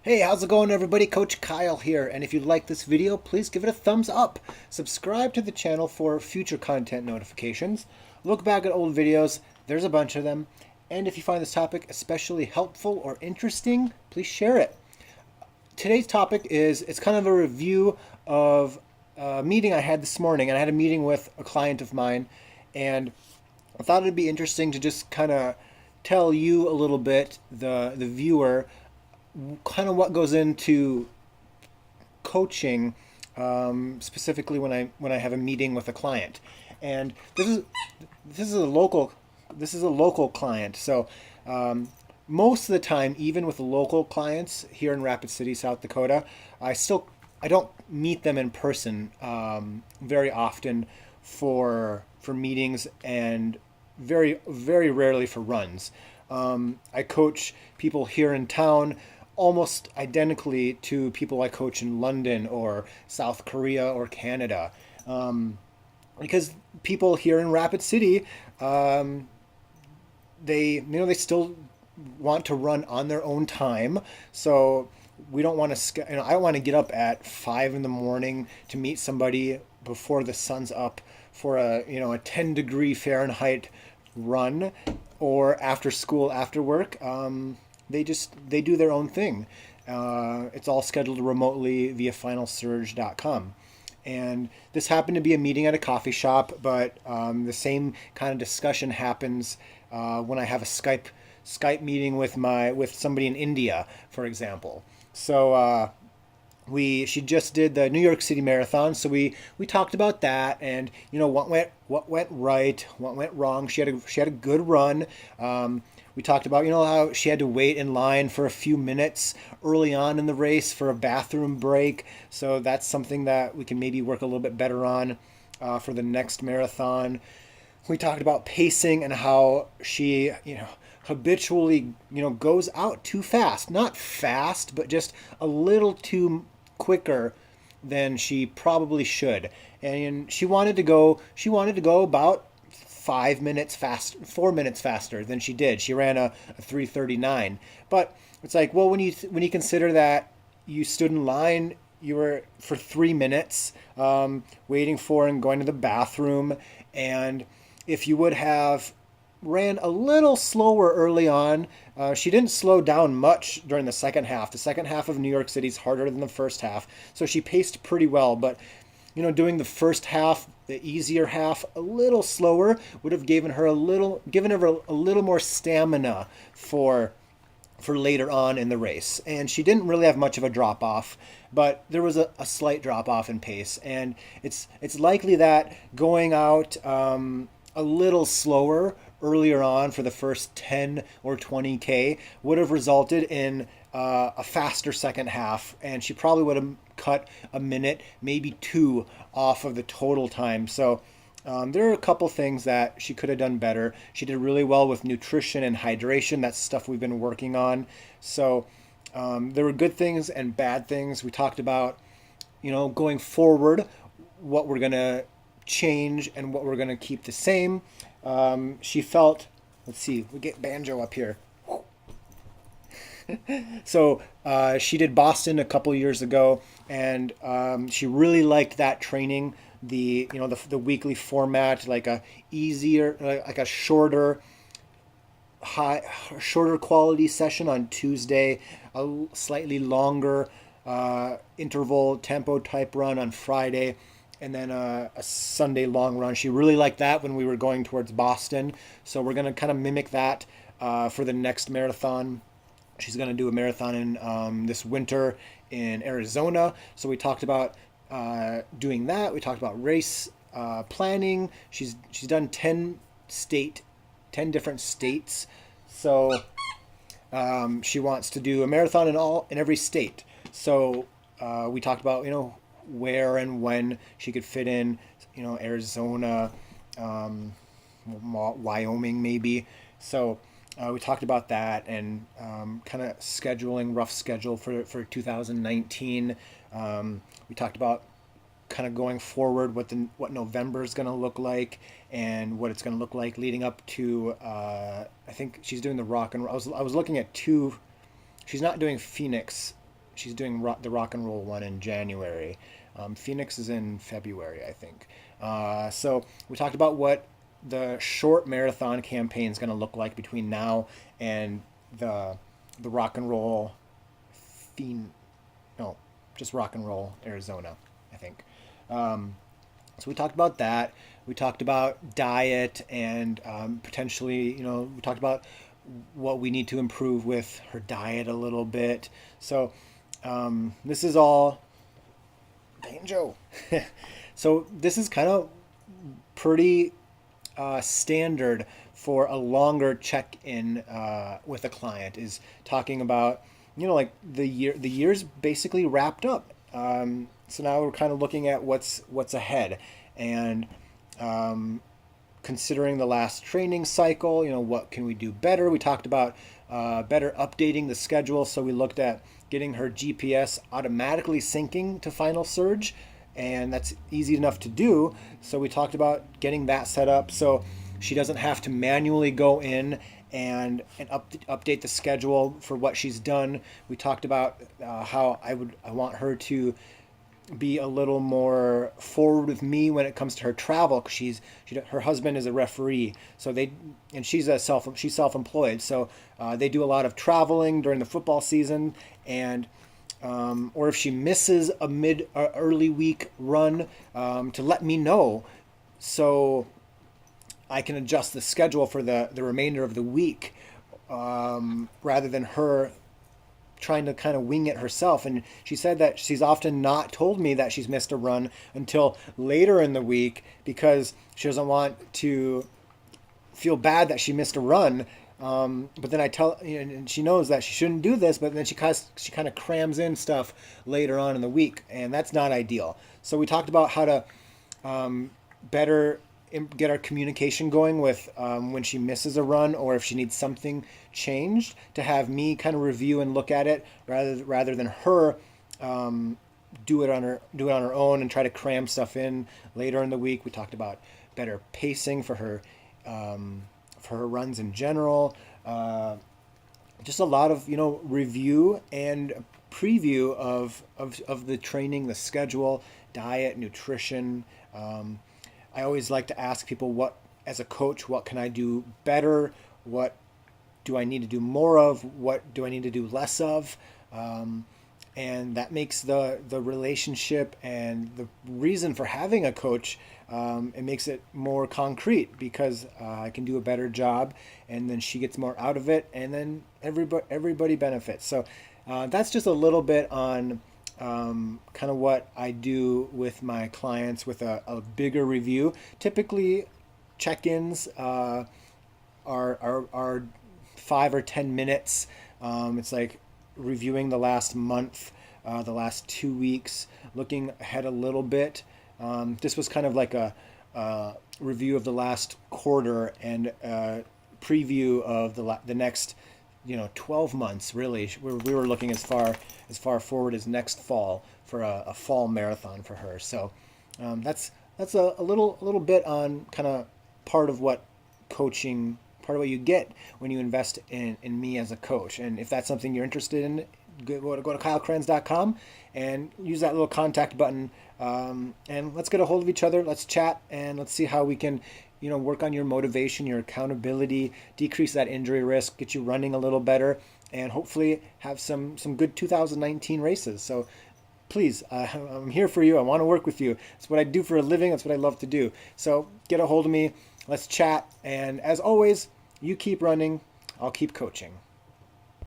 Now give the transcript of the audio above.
Hey, how's it going, everybody? Coach Kyle here, and if you like this video, please give it a thumbs up. Subscribe to the channel for future content notifications. Look back at old videos, there's a bunch of them. And if you find this topic especially helpful or interesting, please share it. Today's topic it's kind of a review of a meeting I had this morning, and I had a meeting with a client of mine, and I thought it'd be interesting to just kind of tell you a little bit, the viewer, kind of what goes into coaching, specifically when I have a meeting with a client, and this is a local client. So most of the time, even with local clients here in Rapid City, South Dakota, I don't meet them in person very often for meetings, and very rarely for runs. I coach people here in town almost identically to people I coach in London or South Korea or Canada, because people here in Rapid City, they still want to run on their own time. So we don't want to, I don't want to get up at 5 in the morning to meet somebody before the sun's up for a 10-degree Fahrenheit run, or after school, after work. They do their own thing. It's all scheduled remotely via finalsurge.com. And this happened to be a meeting at a coffee shop, but the same kind of discussion happens when I have a Skype meeting with somebody in India, for example. So she just did the New York City Marathon, so we talked about that, and what went right, what went wrong. She had a good run. We talked about how she had to wait in line for a few minutes early on in the race for a bathroom break. So that's something that we can maybe work a little bit better on for the next marathon. We talked about pacing and how she habitually goes out too fast. Not fast, but just a little too quicker than she probably should. And she wanted to go about 5 minutes fast, 4 minutes faster than she did. She ran a 3:39. But it's like, well, when you consider that you stood in line, you were for 3 minutes, waiting for and going to the bathroom, and if you would have ran a little slower early on. She didn't slow down much during the second half. The second half of New York City is harder than the first half, so she paced pretty well. But doing the first half, the easier half, a little slower would have given her a little more stamina for later on in the race. And she didn't really have much of a drop off, but there was a slight drop off in pace, and it's likely that going out a little slower earlier on for the first 10 or 20K would have resulted in a faster second half, and she probably would have cut a minute, maybe two, off of the total time. So there are a couple things that she could have done better. She did really well with nutrition and hydration. That's stuff we've been working on. So there were good things and bad things. We talked about, going forward, what we're going to change and what we're going to keep the same. She felt, let's see, we get Banjo up here. So she did Boston a couple years ago, and she really liked that training. The weekly format, like a easier, like a shorter quality session on Tuesday, a slightly longer interval tempo type run on Friday, and then a Sunday long run. She really liked that when we were going towards Boston. So we're going to kind of mimic that for the next marathon. She's going to do a marathon in this winter in Arizona. So we talked about doing that. We talked about race planning. She's done 10 different states. So she wants to do a marathon in every state. So we talked about where and when she could fit in, Arizona, Wyoming maybe. So we talked about that, and kind of rough schedule for 2019. We talked about kind of going forward what November is going to look like, and what it's going to look like leading up to. I think she's doing the rock and roll. I was looking at two. She's not doing Phoenix she's doing the rock and roll one in January. Phoenix is in February, I think. So we talked about what the short marathon campaign is going to look like between now and the rock and roll no, just rock and roll Arizona, I think. So we talked about that. We talked about diet and potentially, we talked about what we need to improve with her diet a little bit. So this is all Banjo. So this is kind of pretty standard for a longer check-in with a client, is talking about, like the year's basically wrapped up. So now we're kind of looking at what's ahead, and considering the last training cycle, what can we do better? We talked about better updating the schedule. So we looked at getting her GPS automatically syncing to Final Surge, and that's easy enough to do. So we talked about getting that set up so she doesn't have to manually go in and update the schedule for what she's done. We talked about how I want her to be a little more forward with me when it comes to her travel, because her husband is a referee, so she's self-employed, so they do a lot of traveling during the football season, and or if she misses a early week run, to let me know so I can adjust the schedule for the remainder of the week, rather than her trying to kind of wing it herself. And she said that she's often not told me that she's missed a run until later in the week, because she doesn't want to feel bad that she missed a run. But then I tell, and she knows that she shouldn't do this, but then she kind of crams in stuff later on in the week, and that's not ideal. So we talked about how to better get our communication going with when she misses a run, or if she needs something changed, to have me kind of review and look at it rather than her do it on her own and try to cram stuff in later in the week. We talked about better pacing for her runs in general. Just a lot of review and preview of the training, the schedule, diet, nutrition. I always like to ask people, as a coach, what can I do better? What do I need to do more of? What do I need to do less of? And that makes the relationship and the reason for having a coach, it makes it more concrete, because I can do a better job, and then she gets more out of it, and then everybody benefits. So that's just a little bit on kind of what I do with my clients with a bigger review. Typically, check-ins are 5 or 10 minutes. It's like reviewing the last month, the last 2 weeks, looking ahead a little bit. This was kind of like a review of the last quarter and a preview of the next 12 months, really. We were looking as far forward as next fall for a fall marathon for her. So that's a little bit on kind of part of what you get when you invest in me as a coach. And if that's something you're interested in, go to KyleKranz.com and use that little contact button, and let's get a hold of each other. Let's chat, and let's see how we can work on your motivation, your accountability, decrease that injury risk, get you running a little better, and hopefully have some good 2019 races. So please, I'm here for you. I want to work with you. It's what I do for a living. That's what I love to do. So get a hold of me. Let's chat. And as always, you keep running. I'll keep coaching.